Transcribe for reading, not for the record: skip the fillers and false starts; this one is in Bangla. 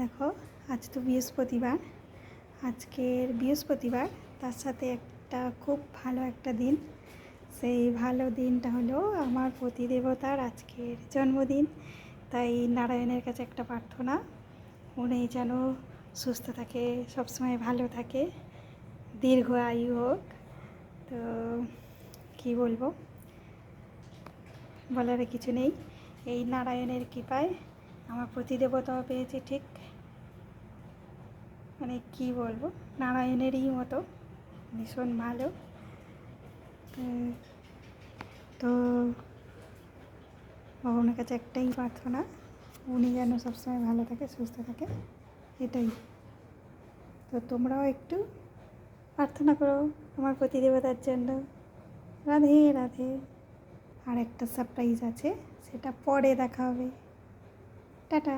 দেখো আজ তো বৃহস্পতিবার, আজকের বৃহস্পতিবার তার সাথে একটা খুব ভালো একটা দিন। সেই ভালো দিনটা হলো আমার পতিদেবতার আজকের জন্মদিন। তাই নারায়ণের কাছে একটা প্রার্থনা, উনি যেন সুস্থ থাকে, সবসময় ভালো থাকে, দীর্ঘ আয়ু হোক। তো কী বলবো, বলার কিছু নেই। এই নারায়ণের কৃপায় আমার প্রতিদেবতাও পেয়েছি ঠিক, মানে কী বলবো, নারায়ণেরই মতো ভীষণ ভালো। তো ভগবানের কাছে একটাই প্রার্থনা, উনি যেন সবসময় ভালো থাকে, সুস্থ থাকে, এটাই। তো তোমরাও একটু প্রার্থনা করো আমার প্রতিদেবতার জন্য। রাধে রাধে। আর একটা সারপ্রাইজ আছে, সেটা পরে দেখা হবে। টাটা।